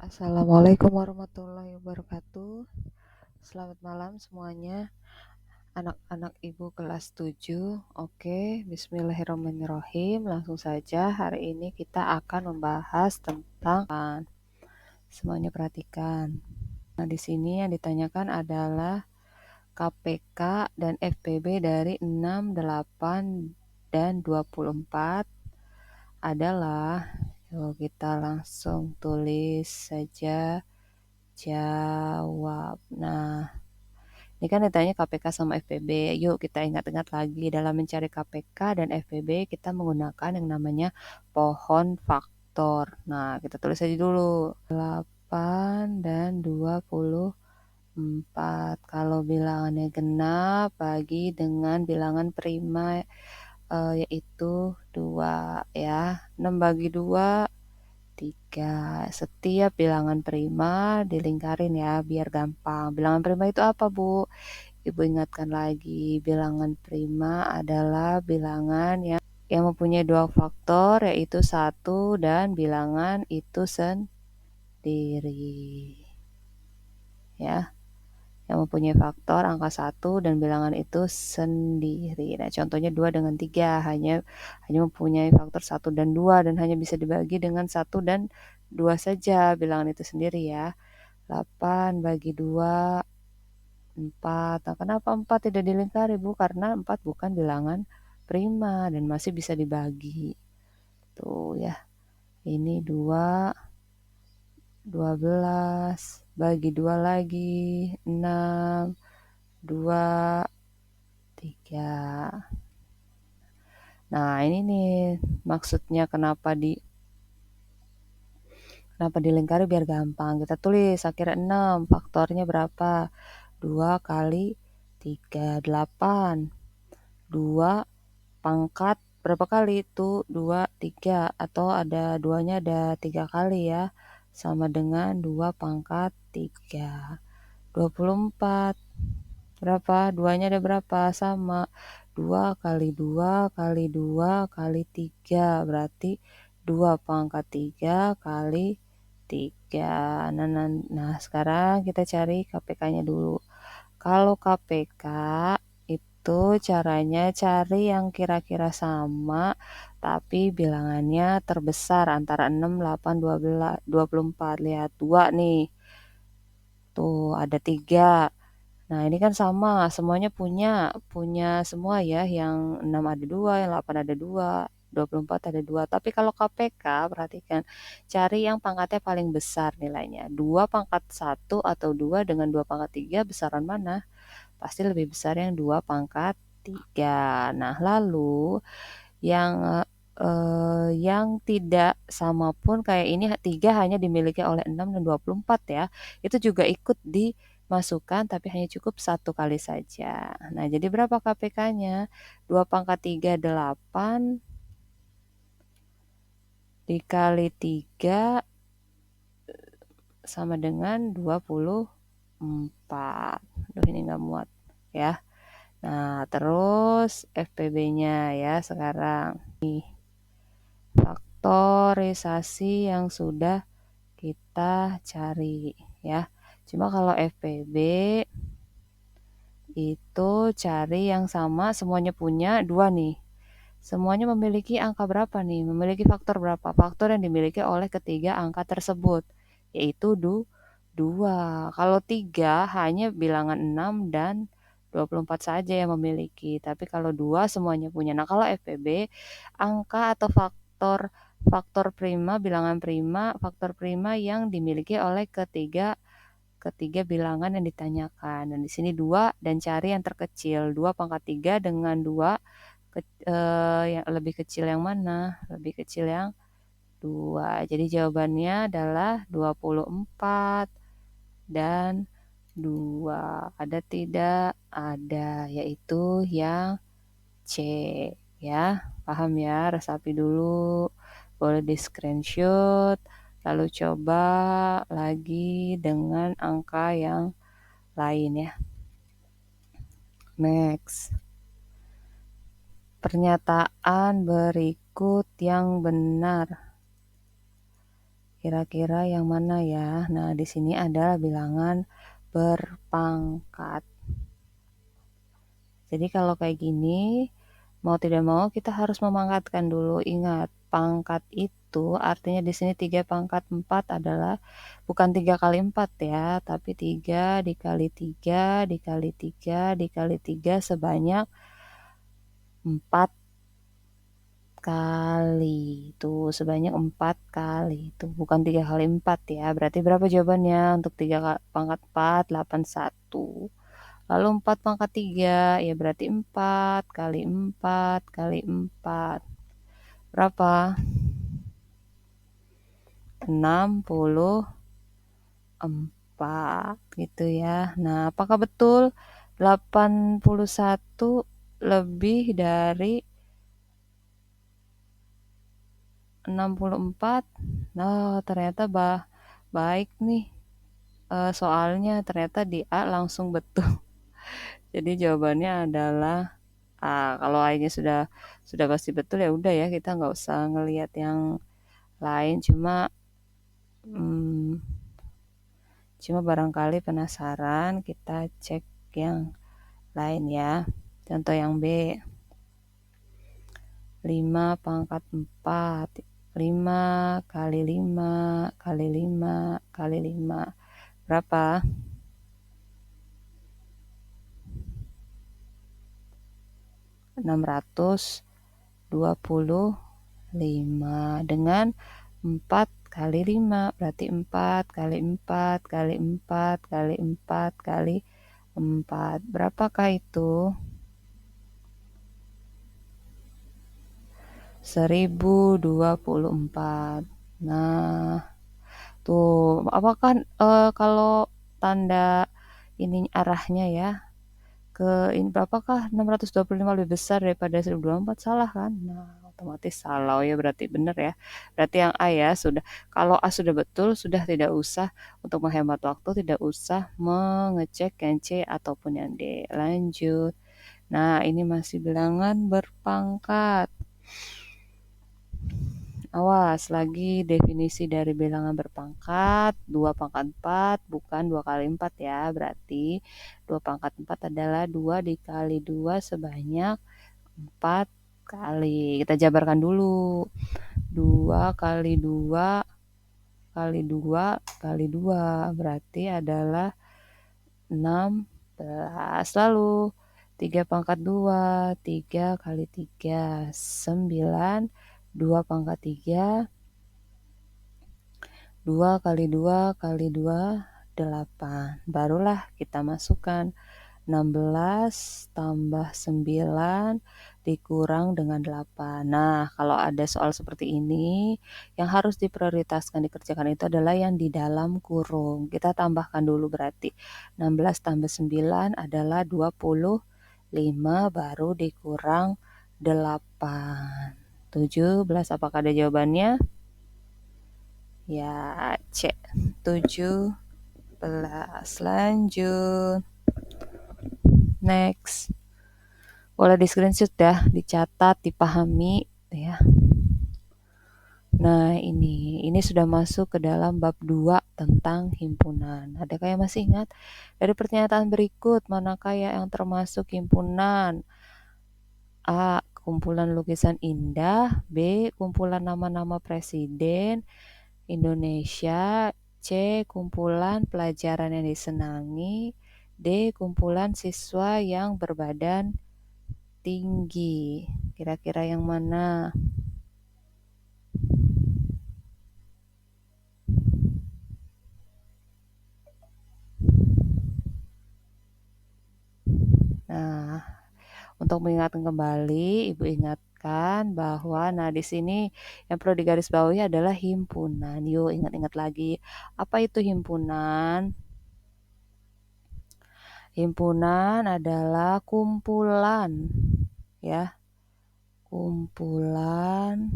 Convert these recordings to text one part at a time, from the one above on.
Assalamualaikum warahmatullahi wabarakatuh. Selamat malam semuanya. Anak-anak Ibu kelas 7. Oke, bismillahirrahmanirrahim. Langsung saja hari ini kita akan membahas tentang semuanya perhatikan. Nah, di sini yang ditanyakan adalah KPK dan FPB dari 6, 8, dan 24 adalah, yuk kita langsung tulis saja jawab. Nah, ini kan ditanya KPK sama FPB. Yuk kita ingat-ingat lagi, dalam mencari KPK dan FPB kita menggunakan yang namanya pohon faktor. Nah, kita tulis aja dulu. 8 dan 24. Kalau bilangannya genap, bagi dengan bilangan prima, yaitu 2 ya. 6 bagi 2, 3. Setiap bilangan prima dilingkarin ya, biar gampang. Bilangan prima itu apa, Bu? Ibu ingatkan lagi, bilangan prima adalah bilangan yang mempunyai 2 faktor, yaitu 1 dan bilangan itu sendiri. Ya, yang mempunyai faktor angka 1 dan bilangan itu sendiri. Nah, contohnya 2 dengan 3 hanya mempunyai faktor 1 dan 2 dan hanya bisa dibagi dengan 1 dan 2 saja bilangan itu sendiri ya. 8 bagi 2, 4. Nah, kenapa 4 tidak dilingkari, Bu? Karena 4 bukan bilangan prima dan masih bisa dibagi. Tuh ya. Ini 2, 12, bagi 2 lagi, 6, 2, 3. Nah, ini nih maksudnya kenapa dilingkari biar gampang. Kita tulis akhirnya 6, faktornya berapa? 2 kali 3, 8. 2 pangkat berapa kali itu? 2, 3. Atau ada 2-nya ada 3 kali ya. Sama dengan 2 pangkat 3. 24. Berapa? 2-nya ada berapa? Sama. 2 kali 2 kali 2 kali 3. Berarti 2 pangkat 3 kali 3. Nah, sekarang kita cari KPK-nya dulu. Kalau KPK itu caranya cari yang kira-kira sama tapi bilangannya terbesar antara 6, 8, 12, 24. Lihat 2 nih. Tuh, ada 3. Nah, ini kan sama, semuanya punya semua ya, yang 6 ada 2, yang 8 ada 2, 24 ada 2. Tapi kalau KPK, perhatikan, cari yang pangkatnya paling besar nilainya. 2 pangkat 1 atau 2 dengan 2 pangkat 3, besaran mana? Pasti lebih besar yang 2 pangkat 3. Nah, lalu yang tidak sama pun kayak ini 3 hanya dimiliki oleh 6 dan 24 ya. Itu juga ikut dimasukkan tapi hanya cukup 1 kali saja. Nah, jadi berapa KPK-nya? 2 pangkat 3, 8 dikali 3 sama dengan 24. Aduh, ini nggak muat ya. Nah, terus FPB-nya ya sekarang. Nih, faktorisasi yang sudah kita cari ya. Cuma kalau FPB itu cari yang sama semuanya punya 2 nih. Semuanya memiliki angka berapa nih? Memiliki faktor berapa? Faktor yang dimiliki oleh ketiga angka tersebut, yaitu 2. Kalau 3 hanya bilangan 6 dan 24 saja yang memiliki. Tapi kalau 2 semuanya punya. Nah, kalau FPB, angka atau faktor prima, bilangan prima, faktor prima yang dimiliki oleh ketiga bilangan yang ditanyakan. Dan di sini 2 dan cari yang terkecil. 2 pangkat 3 dengan 2 yang lebih kecil yang mana? Lebih kecil yang 2. Jadi jawabannya adalah 24 dan 2. Ada tidak? Ada, yaitu yang C ya. Paham ya? Resapi dulu. Boleh di screenshot. Lalu coba lagi dengan angka yang lain ya. Next. Pernyataan berikut yang benar. Kira-kira yang mana ya? Nah, di sini adalah bilangan berpangkat. Jadi kalau kayak gini, mau tidak mau kita harus memangkatkan dulu. Ingat, pangkat itu artinya di sini 3 pangkat 4 adalah bukan 3 kali 4 ya, tapi 3 dikali 3 dikali 3 dikali 3 sebanyak 4 kali. Tuh, sebanyak 4 kali. Itu bukan 3 kali 4 ya. Berarti berapa jawabannya? Untuk 3 pangkat 4, 81. Lalu 4 pangkat 3, ya berarti 4 kali 4 kali 4. Berapa? 64 gitu ya. Nah, apakah betul 81 lebih dari 64? Nah, ternyata baik nih. Soalnya ternyata di A langsung betul. Jadi jawabannya adalah A. Kalau A-nya sudah pasti betul ya udah ya, kita nggak usah ngelihat yang lain. Hmm, cuma barangkali penasaran, kita cek yang lain ya. Contoh yang B. 5 pangkat 4. 5 kali 5 kali 5 kali 5. Berapa? 625 dengan 4 kali 5. Berarti 4 kali 4 kali 4 kali 4 kali 4. Berapakah itu? 1024. Nah, tuh, apakah kalau tanda ini arahnya ya ke ini berapakah 625 lebih besar daripada 1024? Salah kan? Nah, otomatis salah. Oh ya, berarti benar ya. Berarti yang A ya sudah. Kalau A sudah betul, sudah tidak usah untuk menghemat waktu, tidak usah mengecek yang C ataupun yang D. Lanjut. Nah, ini masih bilangan berpangkat. Awas, lagi definisi dari bilangan berpangkat, 2 pangkat 4, bukan 2 kali 4 ya. Berarti 2 pangkat 4 adalah 2 dikali 2 sebanyak 4 kali. Kita jabarkan dulu. 2 kali 2 kali 2 kali 2 berarti adalah 16. Lalu 3 pangkat 2, 3 kali 3, 9. 2 pangkat 3, 2 kali 2 kali 2, 8. Barulah kita masukkan 16 tambah 9 dikurang dengan 8. Nah, kalau ada soal seperti ini, yang harus diprioritaskan dikerjakan itu adalah yang di dalam kurung. Kita tambahkan dulu berarti 16 tambah 9 adalah 25, baru dikurang 8. 17, apakah ada jawabannya? Ya, C. 17. Lanjut. Next. Boleh di screenshot ya, dicatat, dipahami ya. Nah, ini sudah masuk ke dalam bab 2 tentang himpunan. Adakah yang masih ingat? Dari pernyataan berikut, manakah yang termasuk himpunan? A. Kumpulan lukisan indah. B. Kumpulan nama-nama presiden Indonesia. C. Kumpulan pelajaran yang disenangi. D. Kumpulan siswa yang berbadan tinggi. Kira-kira yang mana? Nah, untuk mengingatkan kembali, Ibu ingatkan bahwa di sini yang perlu digarisbawahi adalah himpunan. Yuk ingat-ingat lagi, apa itu himpunan? Himpunan adalah kumpulan ya. Kumpulan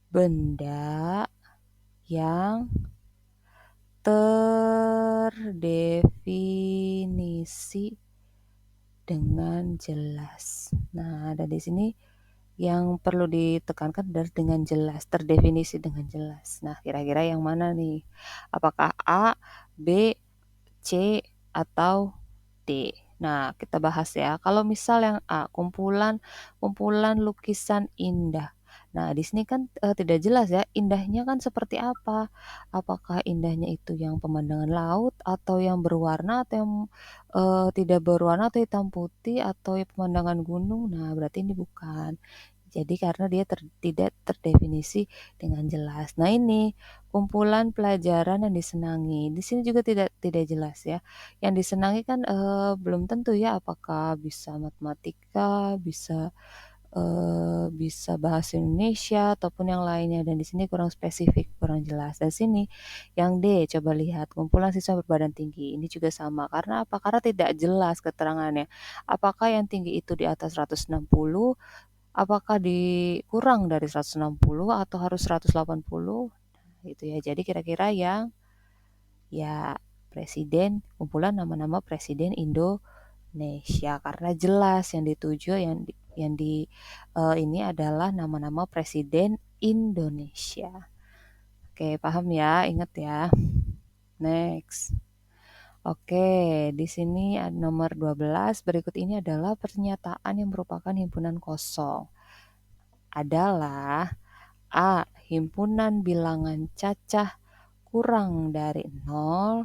benda yang terdefinisi dengan jelas. Nah, ada di sini yang perlu ditekankan adalah dengan jelas, terdefinisi dengan jelas. Nah, kira-kira yang mana nih? Apakah A, B, C, atau D? Nah, kita bahas ya. Kalau misal yang A, kumpulan kumpulan lukisan indah. Nah, di sini kan tidak jelas ya, indahnya kan seperti apa? Apakah indahnya itu yang pemandangan laut atau yang berwarna atau yang tidak berwarna atau hitam putih atau ya pemandangan gunung? Nah, berarti ini bukan. Jadi karena dia tidak terdefinisi dengan jelas. Nah, ini kumpulan pelajaran yang disenangi. Di sini juga tidak jelas ya. Yang disenangi kan belum tentu ya apakah bisa matematika, bisa bahasa Indonesia ataupun yang lainnya, dan di sini kurang spesifik, kurang jelas. Dan sini yang D, coba lihat kumpulan siswa berbadan tinggi. Ini juga sama. Karena apa? Karena tidak jelas keterangannya. Apakah yang tinggi itu di atas 160? Apakah kurang dari 160 atau harus 180? Nah, gitu ya. Jadi kira-kira yang ya presiden, kumpulan nama-nama presiden Indonesia, karena jelas yang dituju ini adalah nama-nama presiden Indonesia. Oke, paham ya? Ingat ya. Next. Oke, di sini ada nomor 12. Berikut ini adalah pernyataan yang merupakan himpunan kosong. Adalah A. Himpunan bilangan cacah kurang dari 0.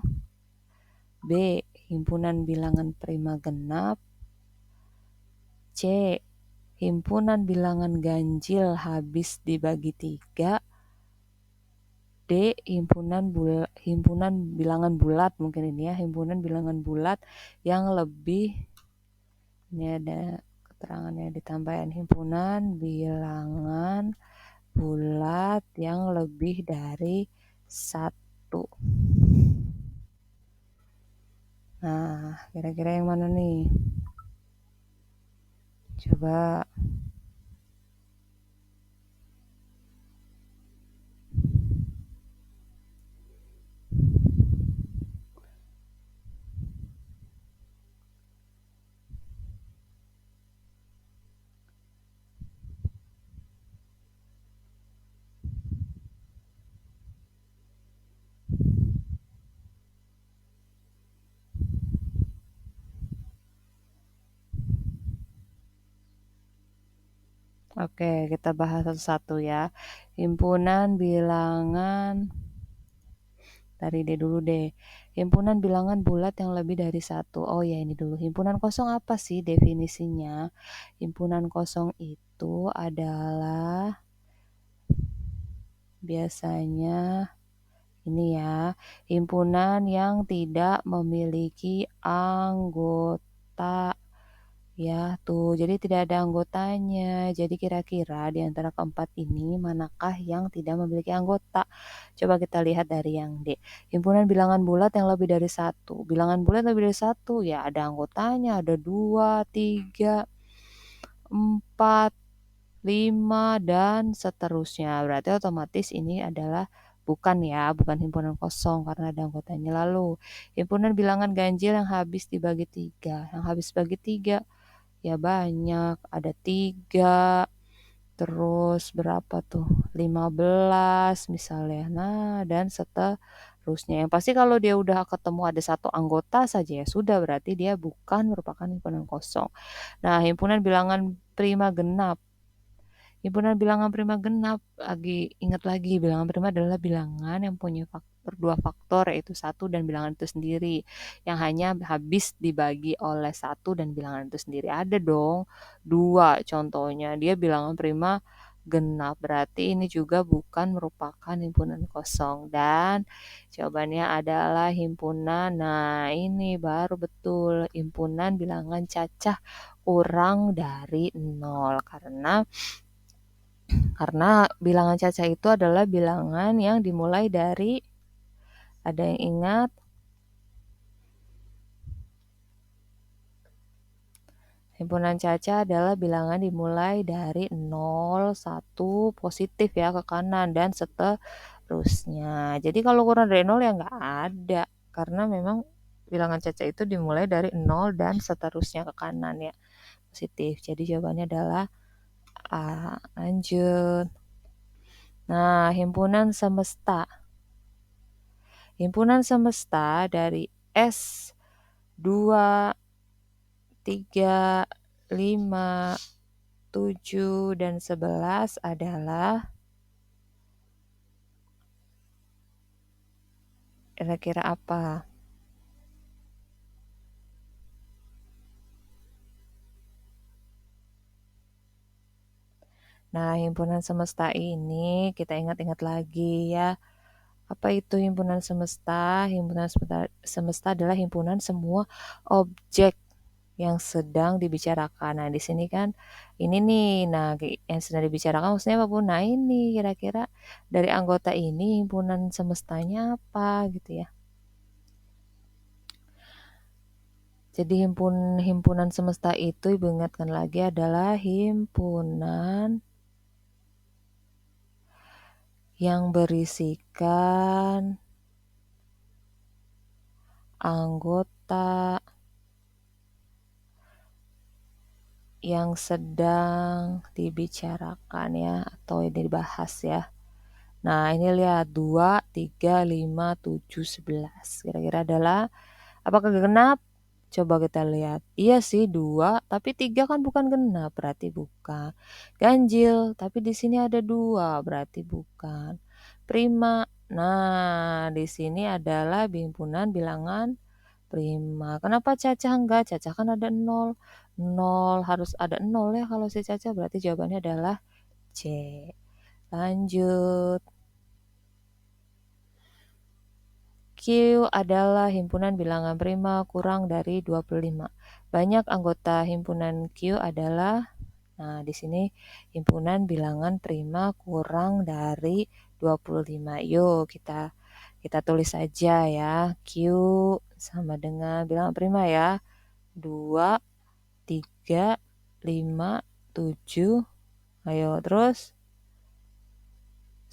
B. Himpunan bilangan prima genap. C. Himpunan bilangan ganjil habis dibagi 3. D. Himpunan bilangan bulat, mungkin ini ya, himpunan bilangan bulat yang lebih, ini ada keterangannya ditambahin, himpunan bilangan bulat yang lebih dari 1. Nah, kira-kira yang mana nih? Coba. Oke, kita bahas satu-satu ya. Himpunan bilangan, dari D dulu deh. Himpunan bilangan bulat yang lebih dari 1. Oh ya, ini dulu. Himpunan kosong apa sih definisinya? Himpunan kosong itu adalah biasanya ini ya, himpunan yang tidak memiliki anggota. Ya, tuh. Jadi tidak ada anggotanya. Jadi kira-kira di antara keempat ini manakah yang tidak memiliki anggota? Coba kita lihat dari yang D. Himpunan bilangan bulat yang lebih dari 1. Bilangan bulat lebih dari 1, ya ada anggotanya, ada 2, 3, 4, 5, dan seterusnya. Berarti otomatis ini adalah bukan himpunan kosong karena ada anggotanya. Lalu, himpunan bilangan ganjil yang habis dibagi 3. Yang habis bagi 3 ya banyak, ada 3, terus berapa tuh, 15 misalnya. Nah, dan seterusnya. Yang pasti kalau dia udah ketemu ada 1 anggota saja ya sudah, berarti dia bukan merupakan himpunan kosong. Nah, himpunan bilangan prima genap. Himpunan bilangan prima genap, ingat lagi, bilangan prima adalah bilangan yang punya dua faktor, yaitu 1 dan bilangan itu sendiri, yang hanya habis dibagi oleh 1 dan bilangan itu sendiri. Ada dong 2 contohnya, dia bilangan prima genap, berarti ini juga bukan merupakan himpunan kosong. Dan jawabannya adalah himpunan, nah ini baru betul, himpunan bilangan cacah kurang dari 0, karena bilangan cacah itu adalah bilangan yang dimulai dari, ada yang ingat? Himpunan cacah adalah bilangan dimulai dari 0, 1, positif ya ke kanan, dan seterusnya. Jadi kalau kurang dari 0 ya nggak ada, karena memang bilangan cacah itu dimulai dari 0 dan seterusnya ke kanan ya, positif. Jadi jawabannya adalah A. Lanjut. Nah, himpunan semesta. Himpunan semesta dari S 2, 3, 5, 7, dan 11 adalah kira-kira apa? Nah, himpunan semesta ini kita ingat-ingat lagi ya. Apa itu himpunan semesta? Himpunan semesta adalah himpunan semua objek yang sedang dibicarakan. Nah, di sini kan ini nih. Nah, yang sedang dibicarakan maksudnya apa, Bu? Nah, ini kira-kira dari anggota ini himpunan semestanya apa gitu ya. Jadi himpunan semesta itu Ibu ingatkan lagi adalah himpunan yang berisikan anggota yang sedang dibicarakan ya atau dibahas ya. Nah, ini lihat 2, 3, 5, 7, 11. Kira-kira adalah apakah genap? Coba kita lihat. Iya sih 2, tapi 3 kan bukan genap, berarti bukan. Ganjil, tapi di sini ada 2, berarti bukan. Prima. Nah, di sini adalah himpunan bilangan prima. Kenapa Caca enggak? Caca kan ada 0. 0 harus ada 0 ya kalau si Caca, berarti jawabannya adalah C. Lanjut. Q adalah himpunan bilangan prima kurang dari 25. Banyak anggota himpunan Q adalah, nah di sini himpunan bilangan prima kurang dari 25. Yuk kita tulis saja ya. Q sama dengan bilangan prima ya. 2, 3, 5, 7. Ayo terus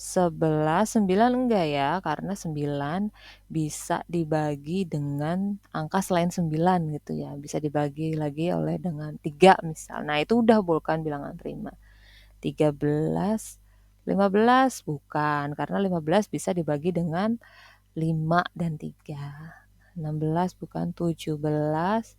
11, 9 enggak ya, karena 9 bisa dibagi dengan angka selain 9 gitu ya. Bisa dibagi lagi oleh dengan 3 misal. Nah, itu udah bukan bilangan prima. 13, 15 bukan, karena 15 bisa dibagi dengan 5 dan 3. 16 bukan, 17,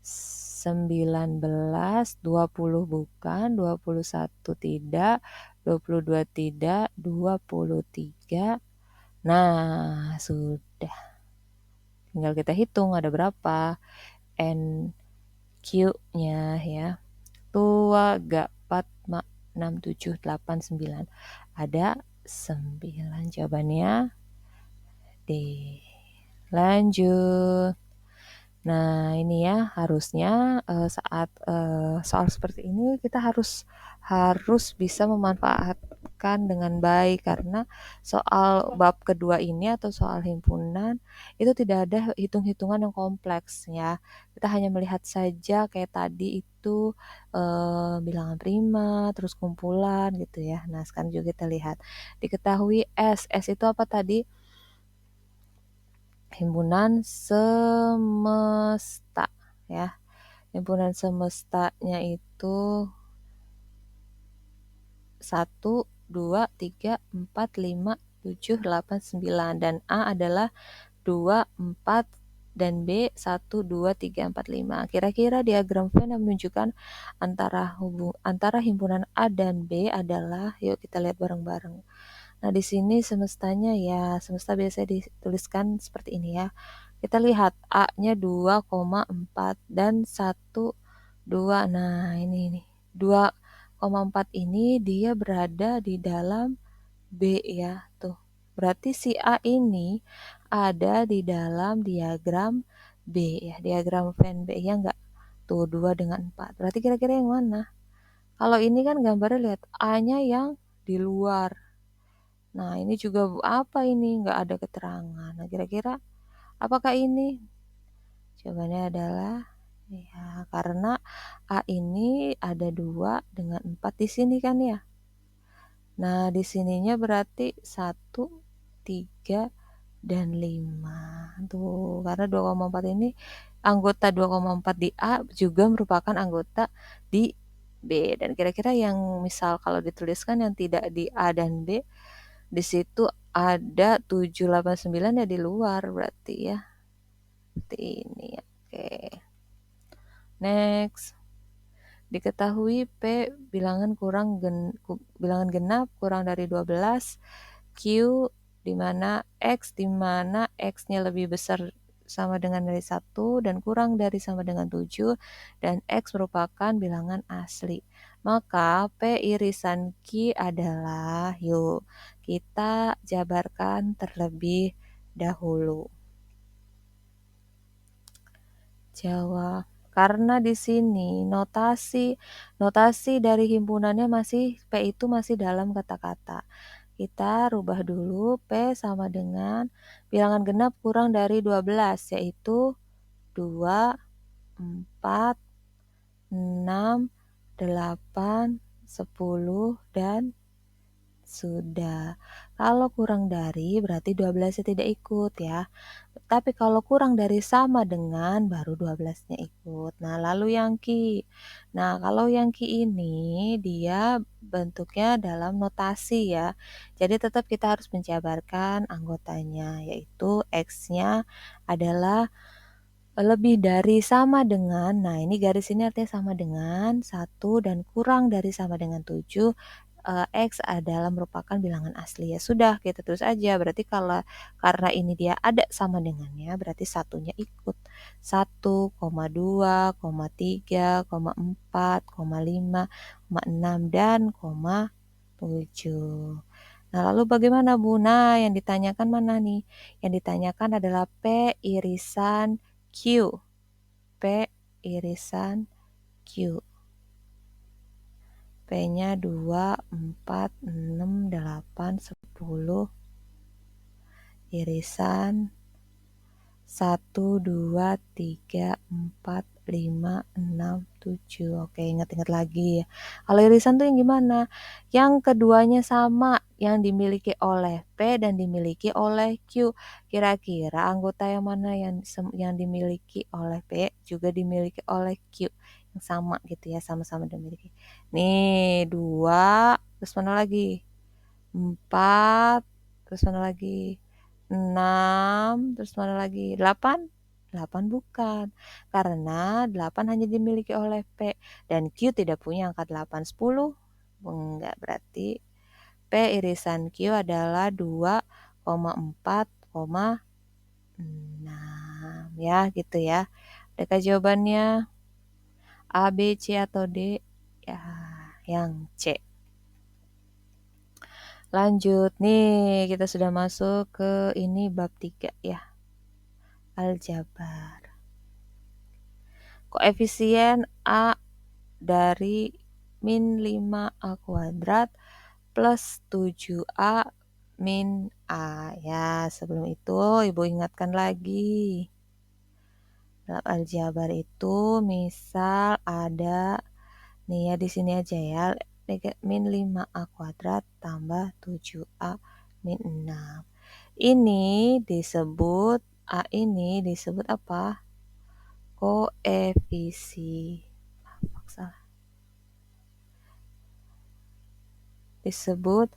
19, 20 bukan, 21 tidak, 22 tidak, 23. Nah, sudah. Tinggal kita hitung ada berapa NQ-nya ya. 2, 3, 4, 5, 6, 7, 8, 9. Ada 9. Jawabannya D. Lanjut. Nah, ini ya harusnya saat soal seperti ini kita harus bisa memanfaatkan dengan baik karena soal bab kedua ini atau soal himpunan itu tidak ada hitung-hitungan yang kompleks ya. Kita hanya melihat saja kayak tadi itu bilangan prima, terus kumpulan gitu ya. Nah, sekarang juga kita lihat. Diketahui S. S itu apa tadi? Himpunan semesta ya. Himpunan semestanya itu 1, 2, 3, 4, 5, 7, 8, 9 dan A adalah 2, 4 dan B 1, 2, 3, 4, 5. Kira-kira diagram Venn yang menunjukkan antara himpunan A dan B adalah, yuk kita lihat bareng-bareng. Nah, di sini semestanya ya, semesta biasanya dituliskan seperti ini ya. Kita lihat A-nya 2,4 dan 1, 2. Nah, ini 2,4 ini dia berada di dalam B ya, tuh. Berarti si A ini ada di dalam diagram B ya, diagram Venn B ya enggak? Tuh 2 dengan 4. Berarti kira-kira yang mana? Kalau ini kan gambarnya lihat A-nya yang di luar. Nah, ini juga apa ini? Enggak ada keterangan. Nah, kira-kira apakah ini? Jawabannya adalah ya, karena A ini ada 2 dengan 4 di sini kan ya. Nah, di sininya berarti 1, 3, dan 5. Tuh, karena 2,4 ini anggota 2,4 di A juga merupakan anggota di B. Dan kira-kira yang misal kalau dituliskan yang tidak di A dan B, di situ ada 7, 8, 9 ya di luar berarti ya. Seperti ini. Oke. Next. Diketahui P bilangan genap kurang dari 12, Q di mana X-nya lebih besar sama dengan dari 1 dan kurang dari sama dengan 7 dan X merupakan bilangan asli. Maka P irisan Q adalah, yuk kita jabarkan terlebih dahulu. Jawab. Karena di sini notasi dari himpunannya P itu masih dalam kata-kata. Kita rubah dulu P sama dengan bilangan genap kurang dari 12, yaitu 2, 4, 6, 8, 10, dan sudah. Kalau kurang dari berarti 12-nya tidak ikut ya. Tapi kalau kurang dari sama dengan baru 12-nya ikut. Nah, lalu yang Ki. Nah, kalau yang Ki ini dia bentuknya dalam notasi ya. Jadi tetap kita harus menjabarkan anggotanya, yaitu X-nya adalah lebih dari sama dengan, nah ini garis ini artinya sama dengan 1 dan kurang dari sama dengan 7, X adalah merupakan bilangan asli. Ya sudah, kita terus aja. Berarti kalau karena ini dia ada sama dengannya, berarti satunya ikut. 1, 2, 3, 4, 5, 6, dan 7. Nah, lalu bagaimana Bu? Nah, yang ditanyakan mana nih? Yang ditanyakan adalah P irisan Q. P irisan Q. P-nya 2, 4, 6, 8, 10. Irisan 1, 2, 3, 4, 5, 6, 7. Oke, ingat-ingat lagi ya. Kalau irisan tuh yang gimana? Yang keduanya sama, yang dimiliki oleh P dan dimiliki oleh Q. Kira-kira anggota yang mana yang dimiliki oleh P juga dimiliki oleh Q. Yang sama gitu ya, sama-sama dimiliki. Nih, 2, terus mana lagi? 4, terus mana lagi? 6, terus mana lagi? 8? 8 bukan. Karena 8 hanya dimiliki oleh P dan Q tidak punya angka 8. 10? Enggak, berarti P irisan Q adalah 2,4,6. Ya, gitu ya. Adakah jawabannya A, B, C, atau D? Ya, yang C. Lanjut nih, kita sudah masuk ke ini bab 3 ya. Aljabar. Koefisien A dari min 5A kuadrat plus 7A min A. Ya, sebelum itu Ibu ingatkan lagi. Dalam aljabar itu misal ada, nih ya di sini aja ya, min 5A kuadrat tambah 7A min 6. Ini disebut, A ini disebut apa? Koefisien. Salah. Disebut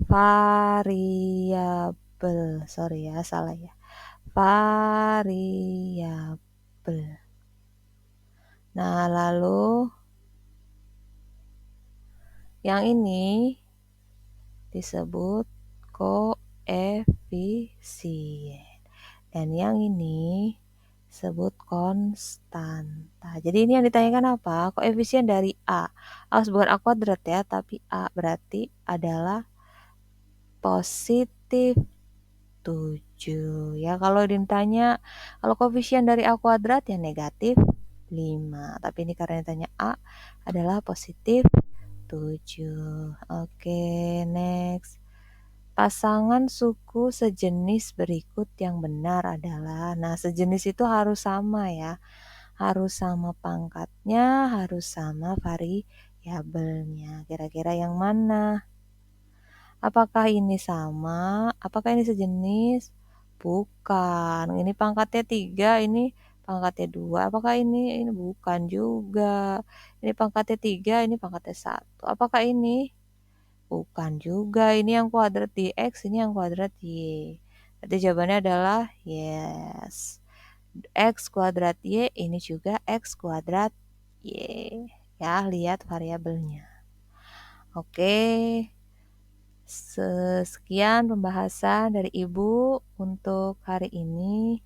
variabel. Sorry ya, salah ya. Variabel. Nah, lalu yang ini disebut koefisien. Dan yang ini disebut konstanta. Jadi ini yang ditanyakan apa? Koefisien dari A. Bukan A kuadrat ya, tapi A berarti adalah positif 7. Ya, kalau ditanya, kalau koefisien dari A kuadrat ya negatif 5. Tapi ini karena ditanya A adalah positif 7. Oke, next. Pasangan suku sejenis berikut yang benar adalah, nah sejenis itu harus sama ya. Harus sama pangkatnya, harus sama variabelnya. Kira-kira yang mana? Apakah ini sama? Apakah ini sejenis? Bukan. Ini pangkatnya 3, ini pangkatnya 2, apakah ini? Ini bukan juga. Ini pangkatnya 3, ini pangkatnya 1. Apakah ini? Bukan juga. Ini yang kuadrat di X, ini yang kuadrat Y. Berarti jawabannya adalah yes. X kuadrat Y, ini juga X kuadrat Y. Ya, lihat variabelnya. Oke. Sekian pembahasan dari Ibu untuk hari ini.